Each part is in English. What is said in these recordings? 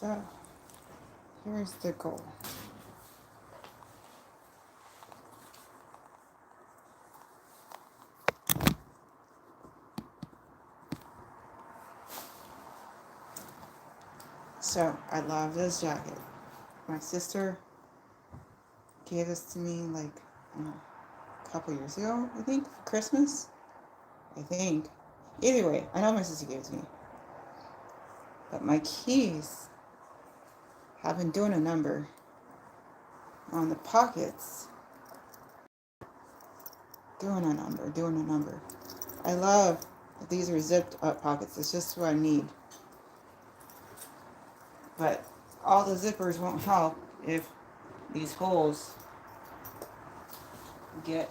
So, here's the goal. So, I love this jacket. My sister gave this to me like a couple years ago, I think, for Christmas. I think. Either way, I know my sister gave it to me. But my keys have been doing a number on the pockets. Doing a number. I love that these are zipped up pockets. It's just what I need. But all the zippers won't help if these holes get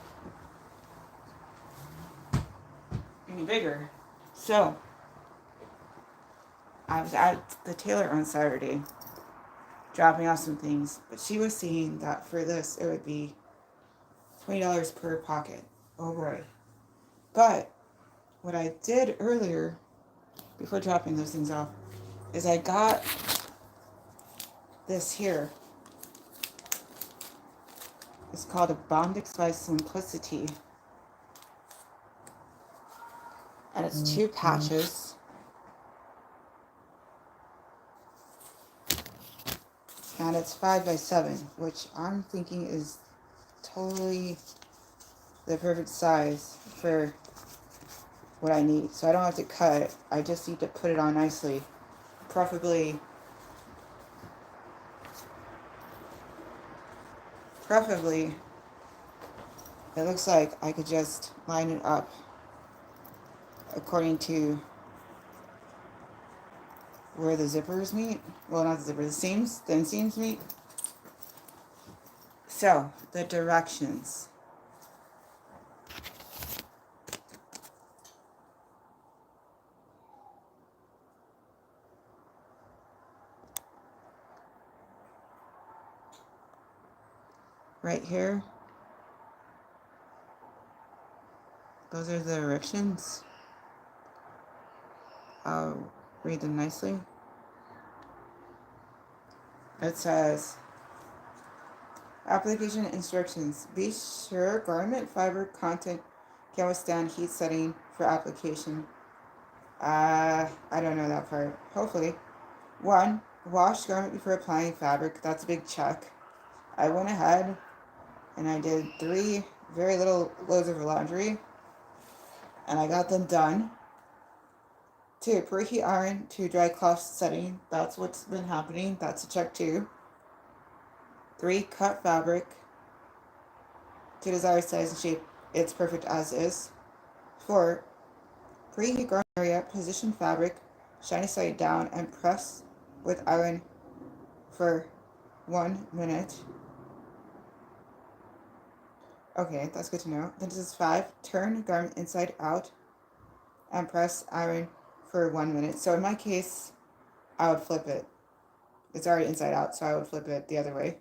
any bigger. So, I was at the tailor on Saturday dropping off some things, but she was saying that for this it would be $20 per pocket. Oh boy. But what I did earlier before dropping those things off is I got this here. It's called a Bondix by Simplicity. And it's 2 patches. And it's 5x7, which I'm thinking is totally the perfect size for what I need. So I don't have to cut it. I just need to put it on nicely. Preferably, it looks like I could just line it up according to where the zippers meet. Well, not the zippers, the inseams meet. So, the directions. Right here, those are the directions. I'll read them nicely. It says, application instructions. Be sure garment fiber content can withstand heat setting for application. I don't know that part. Hopefully. 1. Wash garment before applying fabric. That's a big check. I went ahead and I did 3 very little loads of laundry and I got them done. 2. Preheat iron to dry cloth setting. That's what's been happening. That's a check 2. 3. Cut fabric to desired size and shape. It's perfect as is. 4. Preheat garment area. Position fabric shiny side down and press with iron for 1 minute. Okay, that's good to know. Then this is 5. Turn garment inside out and press iron for 1 minute. So in my case, I would flip it. It's already inside out, so I would flip it the other way.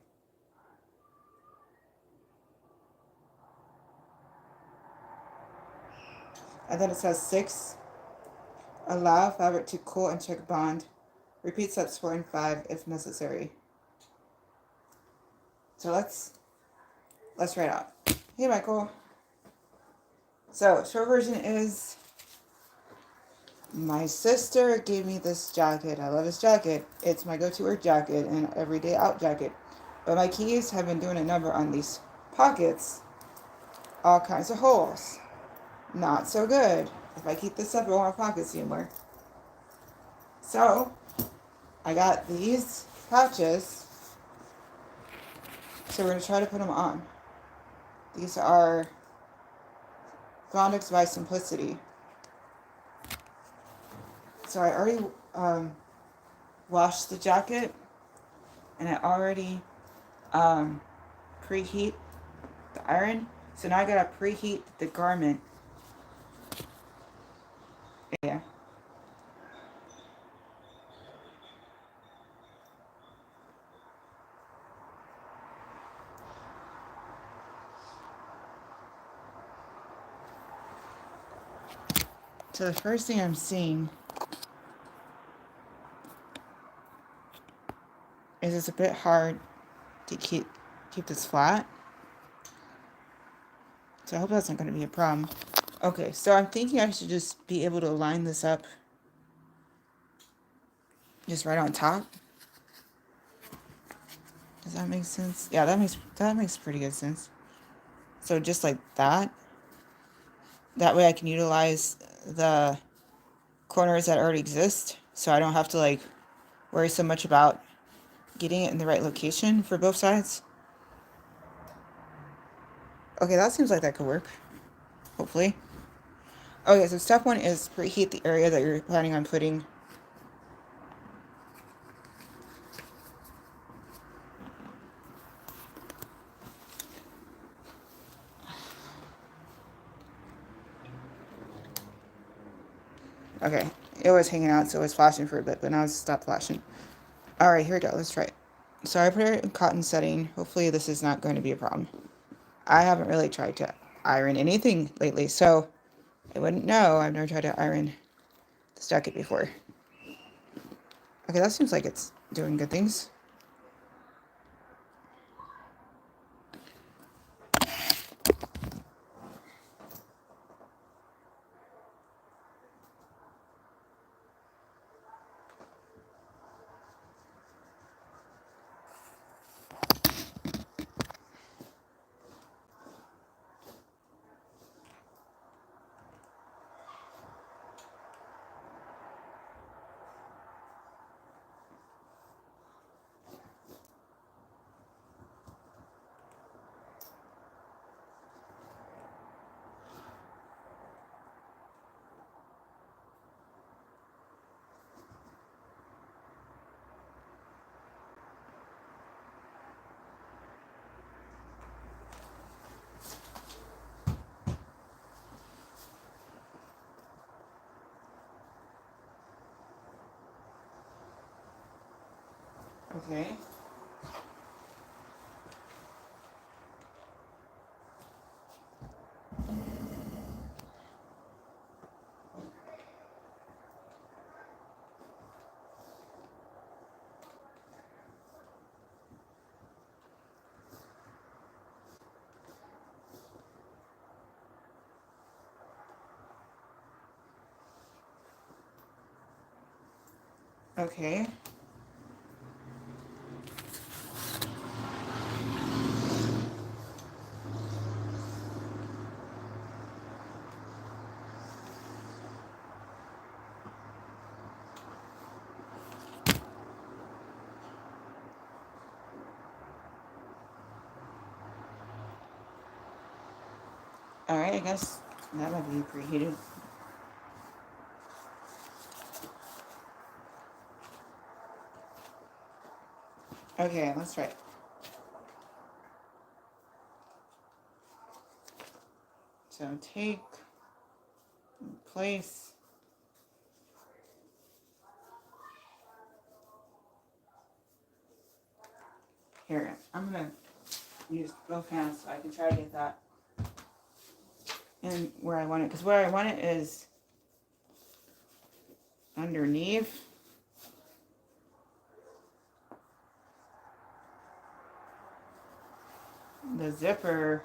And then it says 6. Allow fabric to cool and check bond. Repeat steps 4 and 5 if necessary. So let's write out. Hey Michael. So short version is my sister gave me this jacket. I love this jacket. It's my go-to work jacket and everyday out jacket. But my keys have been doing a number on these pockets. All kinds of holes. Not so good. If I keep this up, I won't have pockets anymore. So, I got these patches. So we're going to try to put them on. These are Bondix by Simplicity. So I already washed the jacket. And I already preheat the iron. So now I got to preheat the garment. Yeah. So the first thing I'm seeing is it's a bit hard to keep this flat. So I hope that's not going to be a problem. Okay, so I'm thinking I should just be able to line this up just right on top. Does that make sense? Yeah, that makes pretty good sense. So just like that. That way I can utilize the corners that already exist, so I don't have to like worry so much about getting it in the right location for both sides. Okay, that seems like that could work. Hopefully. Okay, so step 1 is preheat the area that you're planning on putting. Okay, it was hanging out, so it was flashing for a bit, but now it's stopped flashing. Alright, here we go. Let's try it. So I put it in cotton setting. Hopefully this is not going to be a problem. I haven't really tried to iron anything lately, so I wouldn't know. I've never tried to iron this jacket before. Okay, that seems like it's doing good things. Okay. Okay. Alright, I guess that might be preheated. Okay, let's try it. So take, place. Here, I'm gonna use both hands so I can try to get that in where I want it. Because where I want it is underneath the zipper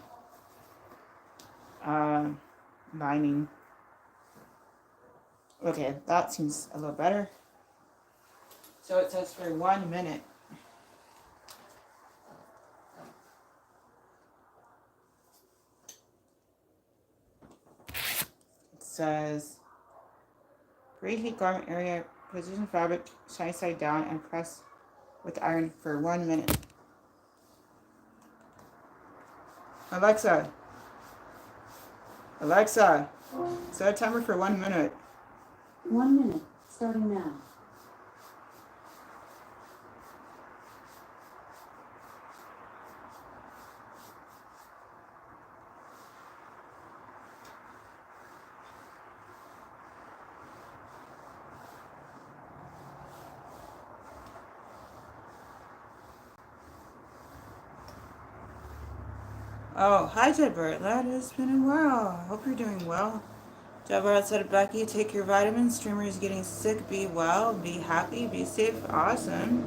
lining. Okay, that seems a little better. So it says for 1 minute. It says preheat garment area, position fabric shiny side down and press with iron for 1 minute. Alexa, set a timer for 1 minute. 1 minute, starting now. Oh, hi Jedbert. That has been a while. I hope you're doing well. Jedbert said, Becky, take your vitamins. Streamer is getting sick. Be well. Be happy. Be safe. Awesome.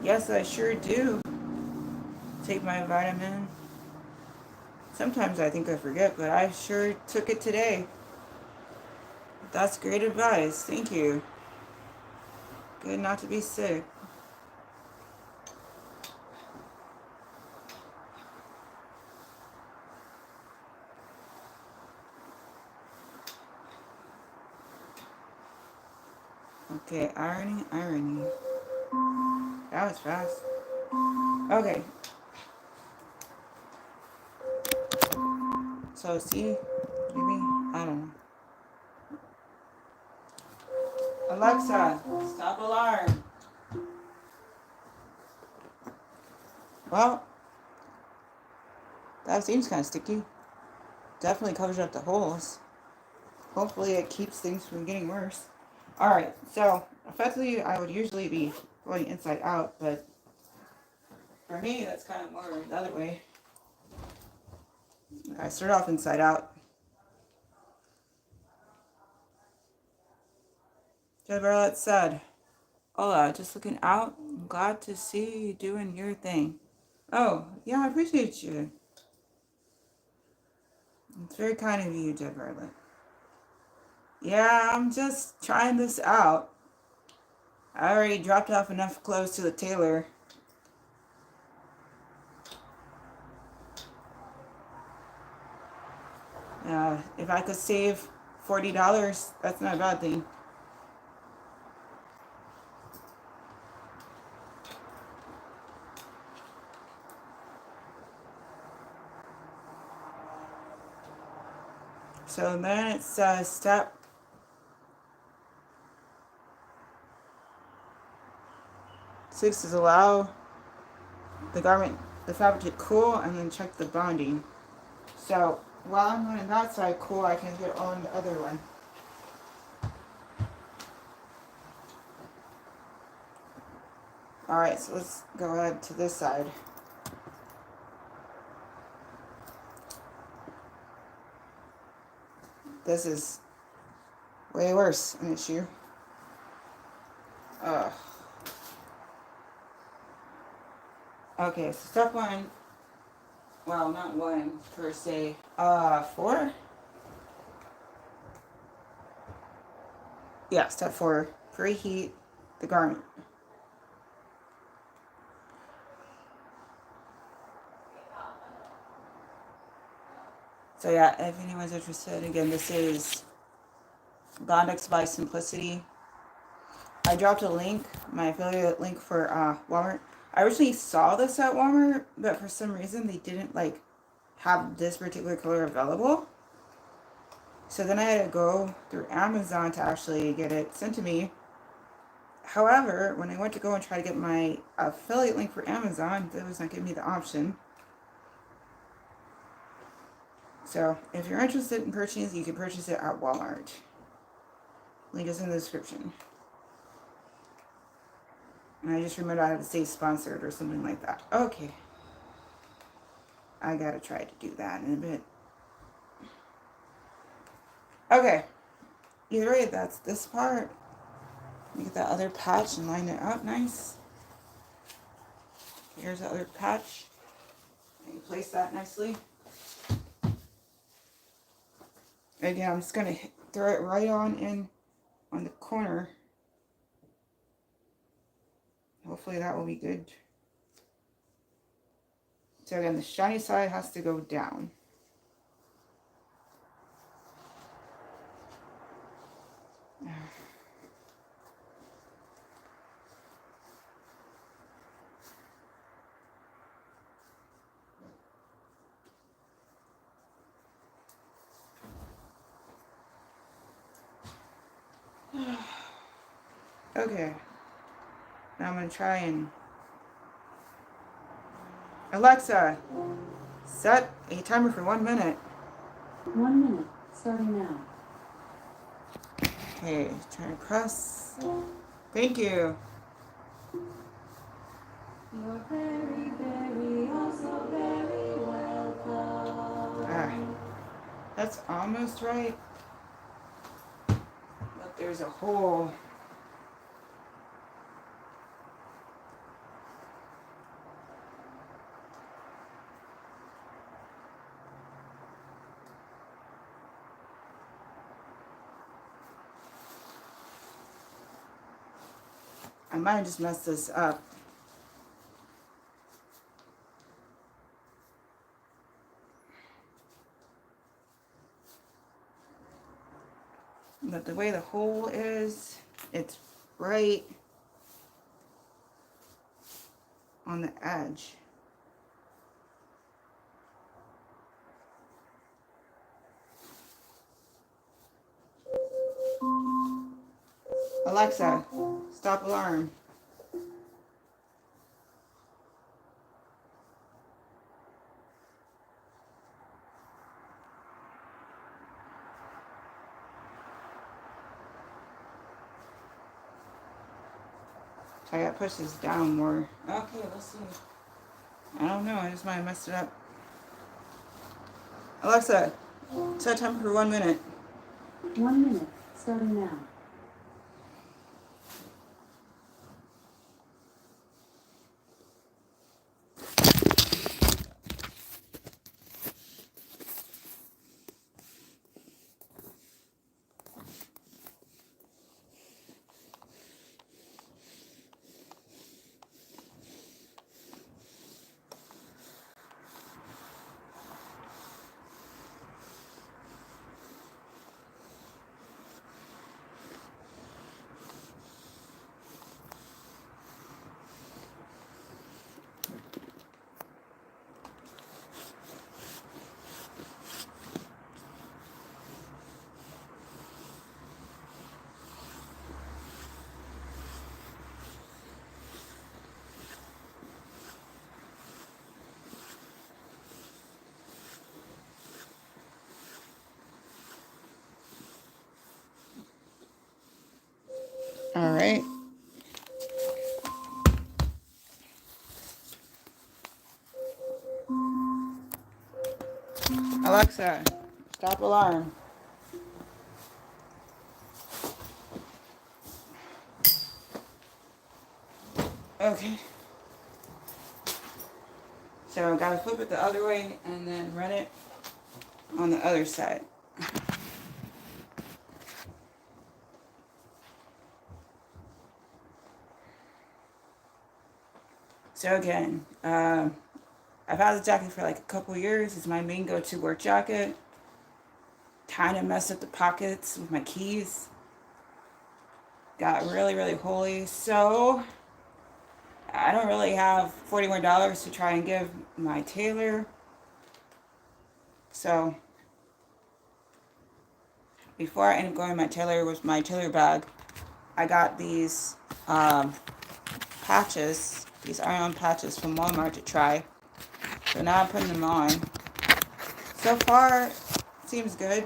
Yes, I sure do take my vitamin. Sometimes I think I forget, but I sure took it today. That's great advice. Thank you. Good not to be sick. Okay, irony. That was fast. Okay. So see, maybe, I don't know. Alexa, stop alarm. Well, that seems kind of sticky. Definitely covers up the holes. Hopefully it keeps things from getting worse. Alright, so effectively I would usually be going inside out, but for me that's kind of more the other way. I start off inside out. Deborah said, "Hola, just looking out. I'm glad to see you doing your thing." Oh, yeah, I appreciate you. It's very kind of you, Deborah. Yeah, I'm just trying this out. I already dropped off enough clothes to the tailor. If I could save $40, that's not a bad thing. So then it says step 6 is allow the fabric to cool and then check the bonding. So while I'm on that side cool, I can get on the other one. Alright, so let's go ahead to this side. This is way worse an issue. Ugh. Okay, so step 1, well, not 1 per se, 4? Yeah, step 4, preheat the garment. So yeah, if anyone's interested, again, this is Gondex by Simplicity. I dropped a link, my affiliate link for Walmart. I originally saw this at Walmart, but for some reason they didn't like have this particular color available. So then I had to go through Amazon to actually get it sent to me. However, when I went to go and try to get my affiliate link for Amazon, it was not giving me the option. So if you're interested in purchasing, you can purchase it at Walmart. Link is in the description. And I just remembered I had to say sponsored or something like that. Okay. I gotta try to do that in a bit. Okay. Either way, that's this part. Let me get that other patch and line it up nice. Here's the other patch. I can place that nicely. Again, I'm just gonna throw it right on in on the corner. Hopefully that will be good. So again, the shiny side has to go down. Okay. Now I'm gonna try and Alexa, set a timer for 1 minute. 1 minute, starting now. Okay, try to press. Thank you. You're very, very, also very welcome. That's almost right. But there's a hole. I might have just messed this up. But the way the hole is, it's right on the edge. Alexa, stop alarm. So I gotta push this down more. Okay, let's see. I don't know, I just might have messed it up. Alexa, set time for 1 minute. 1 minute, starting now. All right. Alexa, stop alarm. Okay. So I gotta flip it the other way and then run it on the other side. So again, I've had the jacket for like a couple years. It's my main go-to work jacket. Kind of messed up the pockets with my keys. Got really, really holy. So I don't really have $40 more to try and give my tailor. So before I ended up going to my tailor with my tailor bag, I got these patches, these iron-on patches from Walmart to try. So now I'm putting them on. So far, seems good.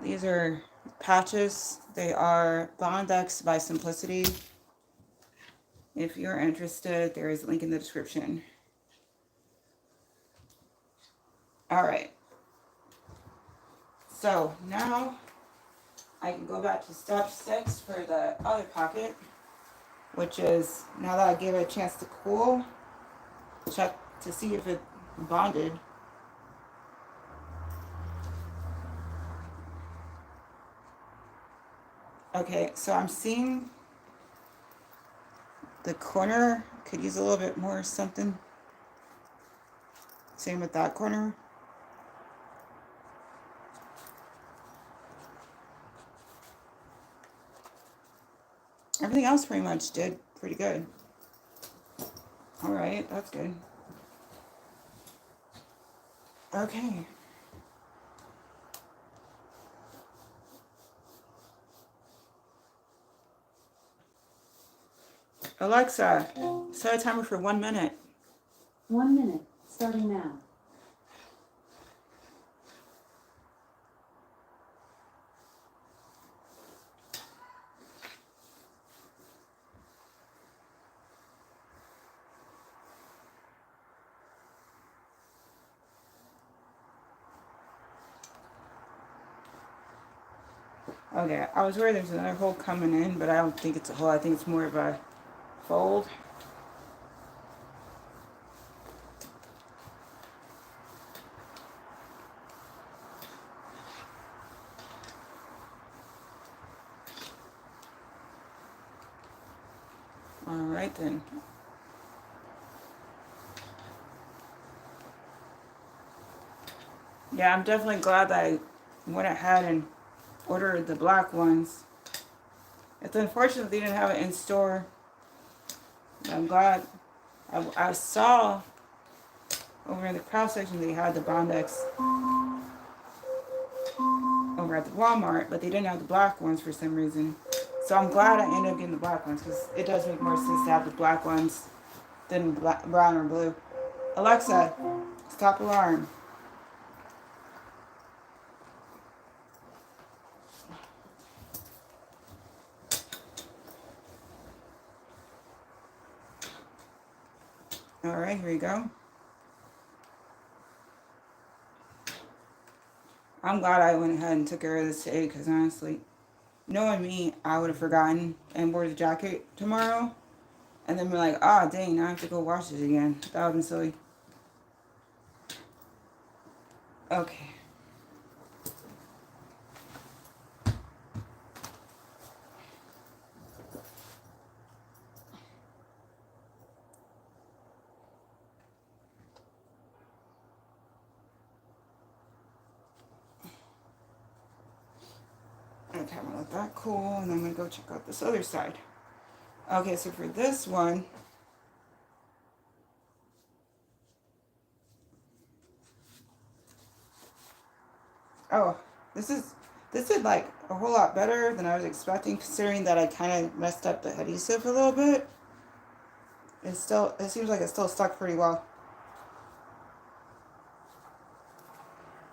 These are patches. They are Bondex by Simplicity. If you're interested, there is a link in the description. Alright. So now I can go back to step 6 for the other pocket, which is, now that I gave it a chance to cool, check to see if it bonded. Okay, so I'm seeing the corner could use a little bit more something. Same with that corner. Everything else pretty much did pretty good. Alright, that's good. Okay. Alexa, set a timer for 1 minute. 1 minute, starting now. Okay, I was worried there's another hole coming in, but I don't think it's a hole. I think it's more of a fold. Alright then. Yeah, I'm definitely glad that I went ahead and ordered the black ones. It's unfortunate they didn't have it in store. But I'm glad. I saw over in the cross section they had the Bondex over at the Walmart, but they didn't have the black ones for some reason. So I'm glad I ended up getting the black ones because it does make more sense to have the black ones than brown or blue. Alexa, stop alarm. Alright, here we go. I'm glad I went ahead and took care of this today because honestly, knowing me, I would have forgotten and wore the jacket tomorrow. And then be like, ah, dang, now I have to go wash it again. That would have been silly. Okay. Okay, I'm gonna let that cool, and I'm gonna go check out this other side. Okay, so for this one, oh, this is like a whole lot better than I was expecting, considering that I kind of messed up the adhesive a little bit. It seems like it's still stuck pretty well.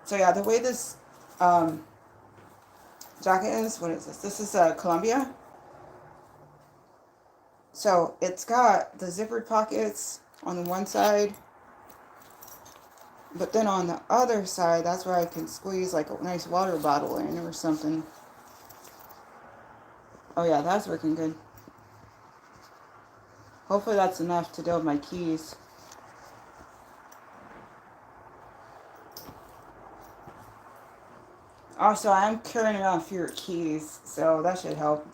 So yeah, the way this jacket is, what is this? This is a Columbia. So it's got the zippered pockets on the one side, but then on the other side, that's where I can squeeze like a nice water bottle in or something. Oh yeah, that's working good. Hopefully that's enough to deal with my keys. Also, I'm carrying around fewer keys, so that should help.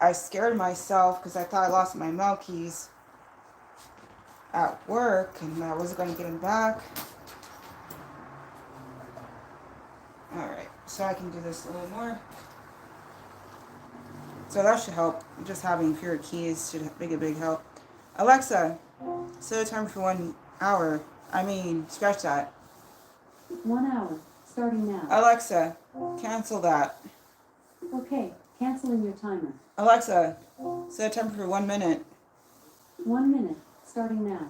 I scared myself because I thought I lost my mail keys at work and I wasn't going to get them back. Alright, so I can do this a little more. So that should help. Just having fewer keys should make a big help. Alexa, set a timer for 1 hour. Scratch that. 1 hour, starting now. Alexa, cancel that. Okay, canceling your timer. Alexa, set a timer for 1 minute. 1 minute, starting now.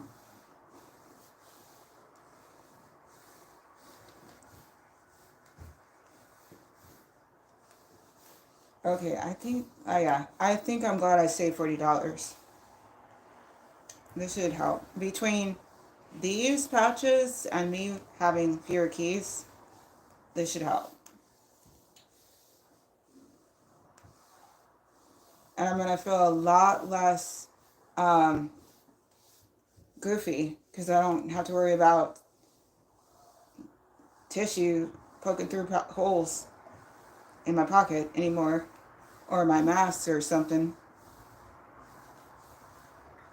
Okay, I think I'm glad I saved $40. This should help. Between these pouches and me having fewer keys, this should help. And I'm going to feel a lot less goofy because I don't have to worry about tissue poking through holes in my pocket anymore, or my mask or something.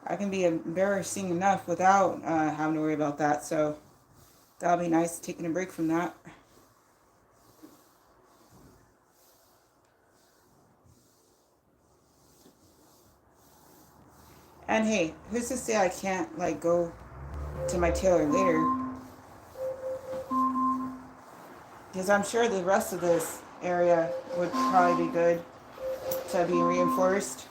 I can be embarrassing enough without having to worry about that, so that'll be nice, taking a break from that. And hey, who's to say I can't go to my tailor later? Because I'm sure the rest of this area would probably be good to be reinforced.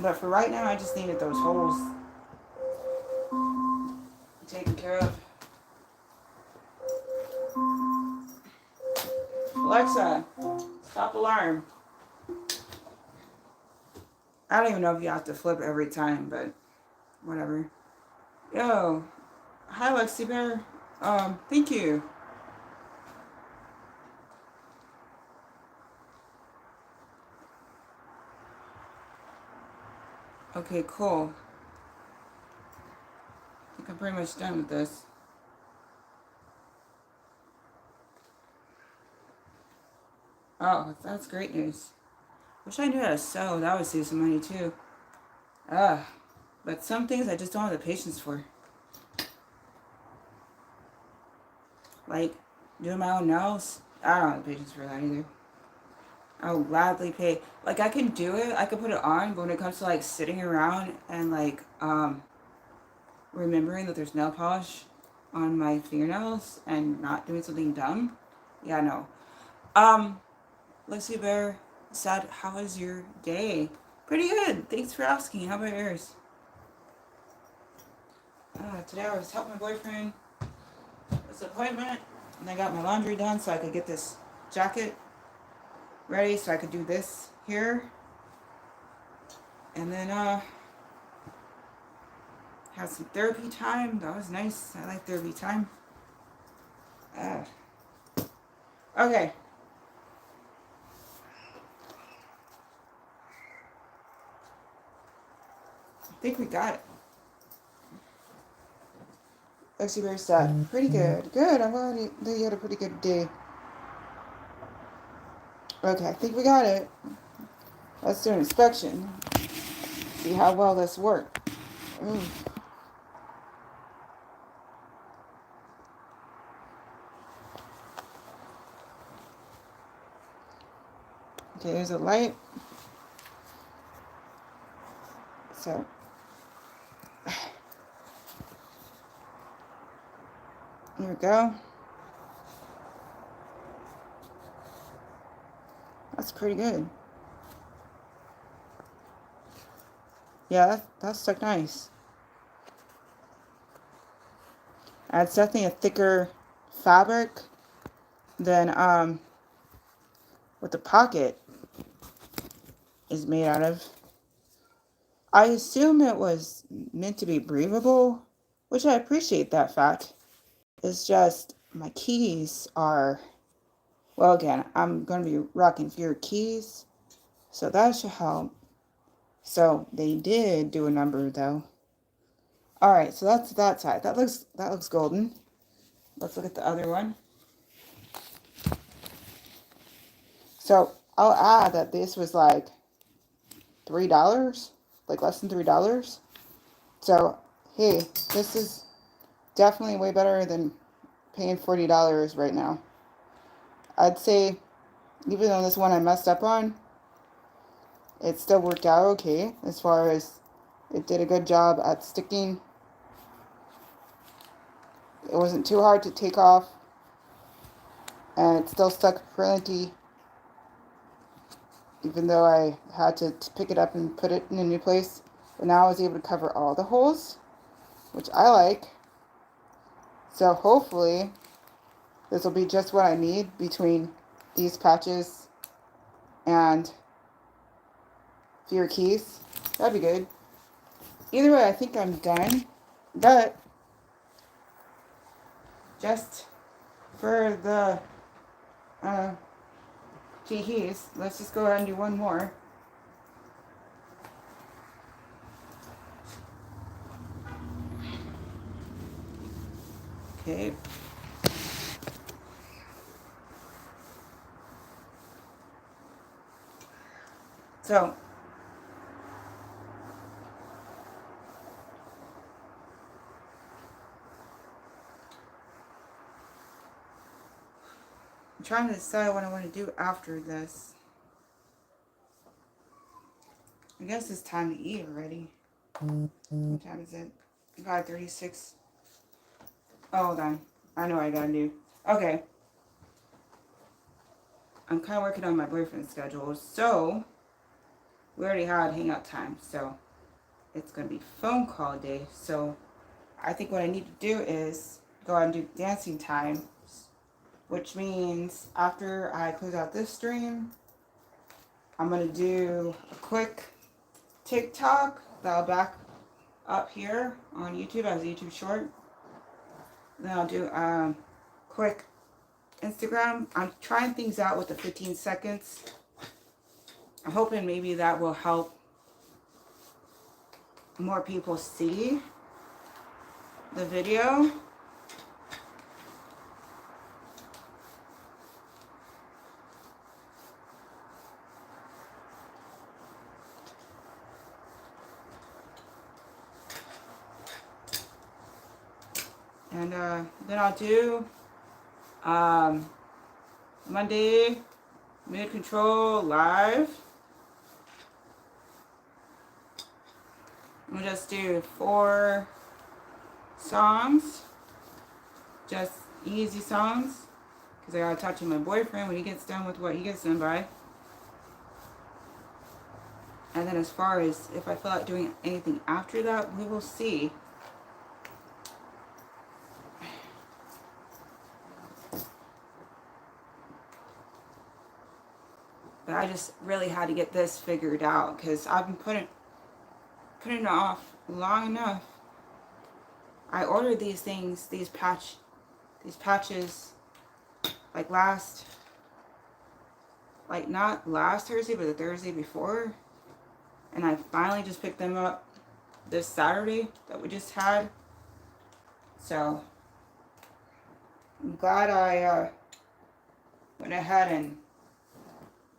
But for right now, I just needed those holes taken care of. Alexa, stop alarm. I don't even know if you have to flip every time, but whatever. Yo, hi Lexi Bear. Thank you. Okay, cool. I think I'm pretty much done with this. Oh, that's great news. Wish I knew how to sew. That would save some money too. Ugh. But some things I just don't have the patience for. Like doing my own nails. I don't have the patience for that either. I will gladly pay. Like I can do it. I can put it on. But when it comes to like sitting around and like remembering that there's nail polish on my fingernails and not doing something dumb. Yeah, no. Lexi Bear said, how was your day? Pretty good. Thanks for asking. How about yours? Today I was helping my boyfriend with his appointment, and I got my laundry done so I could get this jacket ready so I could do this here. And then have some therapy time. That was nice. I like therapy time. Okay. I think we got it. Lexi Bear said, pretty good. Good. I'm glad you had a pretty good day. Okay, I think we got it. Let's do an inspection. See how well this worked. Ooh. Okay, there's a light. So, here we go. That's pretty good. Yeah, that stuck nice. It's definitely a thicker fabric than what the pocket is made out of. I assume it was meant to be breathable, which I appreciate that fact. It's just my keys are, well, again, I'm going to be rocking fewer keys, so that should help. So they did do a number though. All right, so that's that side. That looks golden. Let's look at the other one. So I'll add that this was like $3, like less than $3. So hey, this is definitely way better than paying $40 right now. I'd say, even though this one I messed up on, it still worked out okay as far as it did a good job at sticking. It wasn't too hard to take off, and it still stuck plenty, even though I had to pick it up and put it in a new place. But now I was able to cover all the holes, which I like. So hopefully this will be just what I need between these patches and fewer keys. That'd be good. Either way, I think I'm done. But just for the keys, let's just go ahead and do one more. Okay. So I'm trying to decide what I want to do after this. I guess it's time to eat already. What time is it? 5:36. Oh, hold on. I know what I gotta do. Okay. I'm kind of working on my boyfriend's schedule. So, we already had hangout time. So, it's going to be phone call day. So, I think what I need to do is go out and do dancing time. Which means after I close out this stream, I'm going to do a quick TikTok that'll back up here on YouTube as a YouTube short. Then I'll do quick Instagram. I'm trying things out with the 15 seconds. I'm hoping maybe that will help more people see the video. And then I'll do Monday Mood Control Live. We'll just do 4 songs, just easy songs, because I gotta talk to my boyfriend when he gets done with what he gets done by. And then as far as if I feel like doing anything after that, we will see. But I just really had to get this figured out because I've been putting it off long enough. I ordered these things, these patches, like not last Thursday, but the Thursday before. And I finally just picked them up this Saturday that we just had. So I'm glad I went ahead and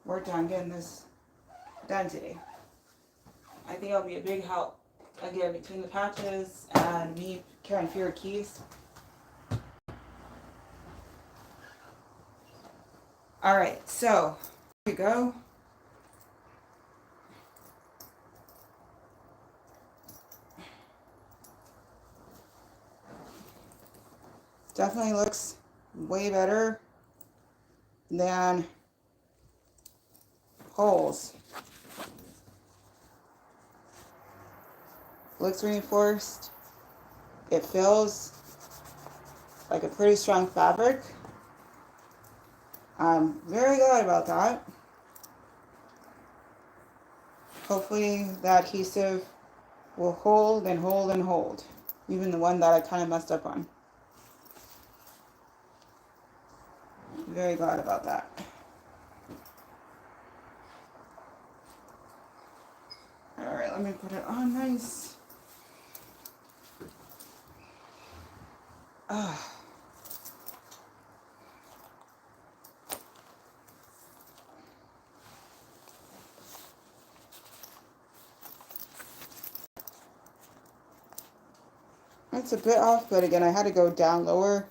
worked on getting this done today. I think it'll be a big help, again, between the patches and me carrying fewer keys. Alright, so here we go. Definitely looks way better than holes. Looks reinforced. It feels like a pretty strong fabric. I'm very glad about that. Hopefully the adhesive will hold and hold and hold. Even the one that I kind of messed up on. Very glad about that. Alright, let me put it on nice. It's a bit off, but again, I had to go down lower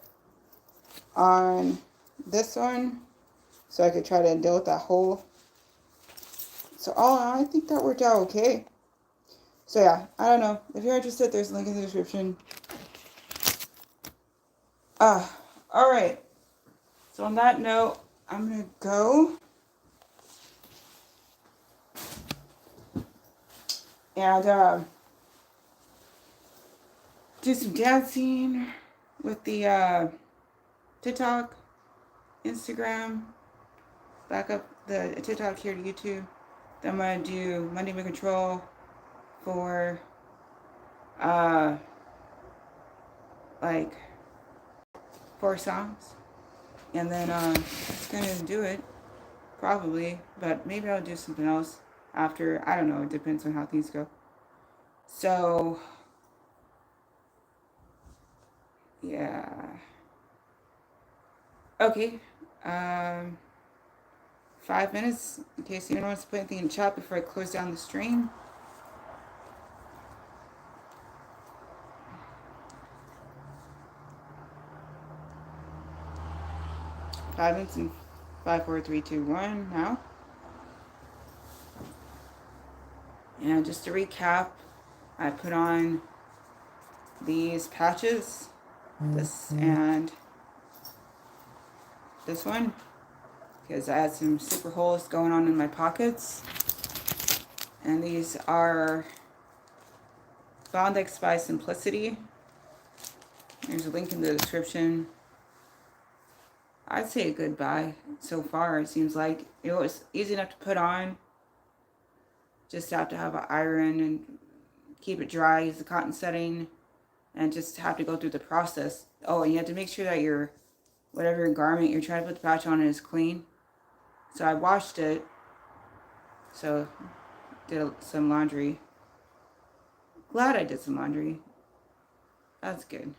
on this one so I could try to deal with that hole. So all in all, I think that worked out okay. So yeah, I don't know. If you're interested, there's a link in the description. Alright. So on that note, I'm going to go. And do some dancing with the TikTok, Instagram, back up the TikTok here to YouTube. Then I'm going to do Monday Mood Control for like 4 songs. And then it's going to do it, probably. But maybe I'll do something else after. I don't know. It depends on how things go. So yeah. Okay. 5 minutes in case anyone wants to put anything in chat before I close down the stream. Five minutes and 5, 4, 3, 2, 1 now. And just to recap, I put on these patches, this and this one, because I had some super holes going on in my pockets. And these are Bondex by Simplicity. There's a link in the description. I'd say a good buy so far. It seems like it was easy enough to put on. Just have to have an iron and keep it dry, use the cotton setting, and just have to go through the process. Oh, and you have to make sure that your whatever garment you're trying to put the patch on is clean. So I washed it. So did some laundry. Glad I did some laundry. That's good.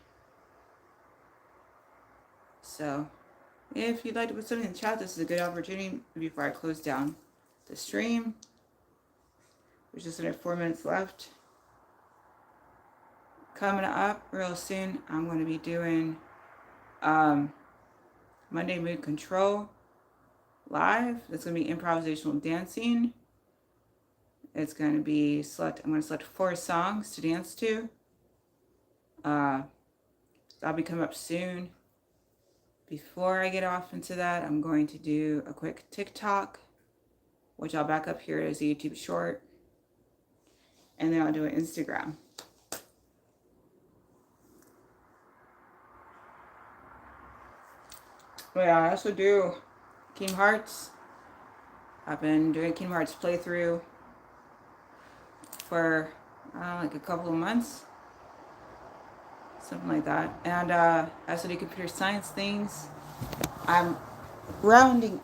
So if you'd like to put something in the chat, this is a good opportunity before I close down the stream. There's just another 4 minutes left. Coming up real soon, I'm going to be doing Monday Mood Control live. It's going to be improvisational dancing. It's going to be I'm going to select 4 songs to dance to. That'll be coming up soon. Before I get off into that, I'm going to do a quick TikTok, which I'll back up here as a YouTube short. And then I'll do an Instagram. But yeah, I also do Kingdom Hearts. I've been doing Kingdom Hearts playthrough for like a couple of months. Something like that. And I also do computer science things. I'm rounding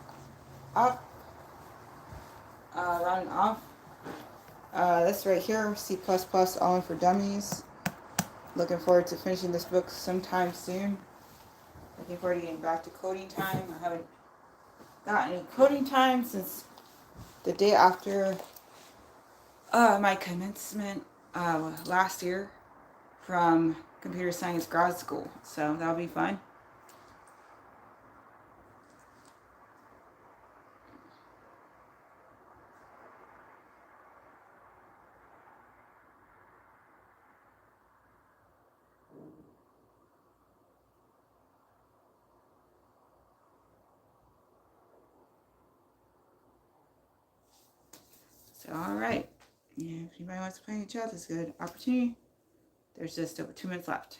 off this right here, C++ All in for Dummies. Looking forward to finishing this book sometime soon. Looking forward to getting back to coding time. I haven't gotten any coding time since the day after my commencement last year from computer science grad school. So that'll be fun. So, alright. Yeah, if anybody wants to play in the chat, this is a good opportunity. There's just over 2 minutes left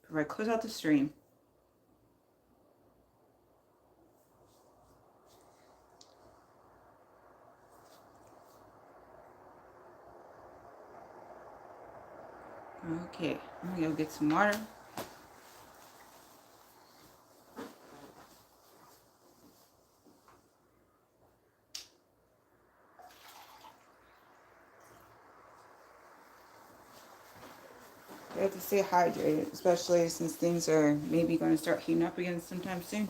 before I close out the stream. Okay, I'm gonna go get some water. You have to stay hydrated, especially since things are maybe going to start heating up again sometime soon.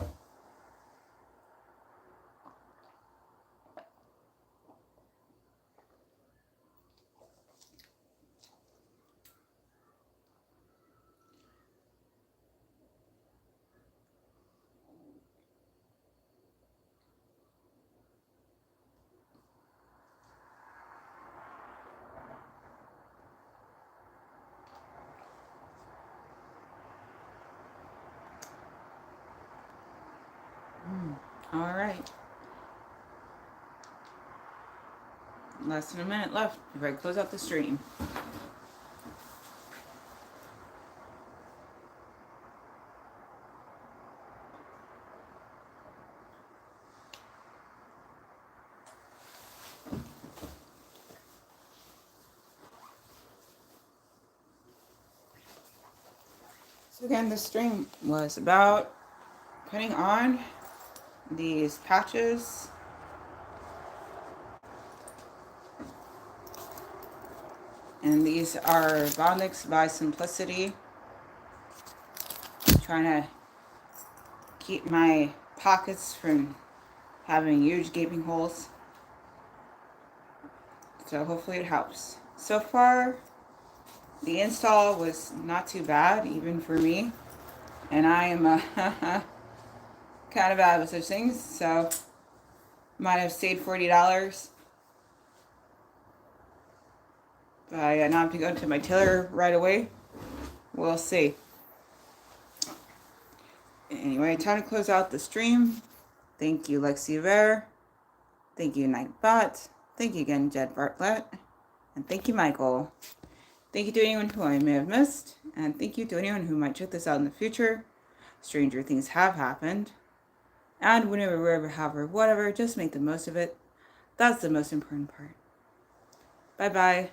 All right. Less than a minute left before I close out the stream. So again, the stream was about putting on these patches. And these are Bondix by Simplicity. Trying to keep my pockets from having huge gaping holes. So hopefully it helps. So far, the install was not too bad, even for me. And I am kind of bad with such things, so might have saved $40 by not having to go to my tailor right away. We'll see. Anyway, time to close out the stream. Thank you, Lexi Ver. Thank you, Nightbot. Thank you again, Jed Bartlett. And thank you, Michael. Thank you to anyone who I may have missed. And thank you to anyone who might check this out in the future. Stranger things have happened. And whenever, wherever, however, whatever, just make the most of it. That's the most important part. Bye-bye.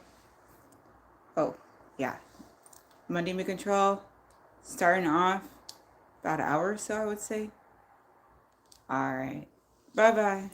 Oh, yeah. Monday Mood Control. Starting off about an hour or so, I would say. Alright. Bye-bye.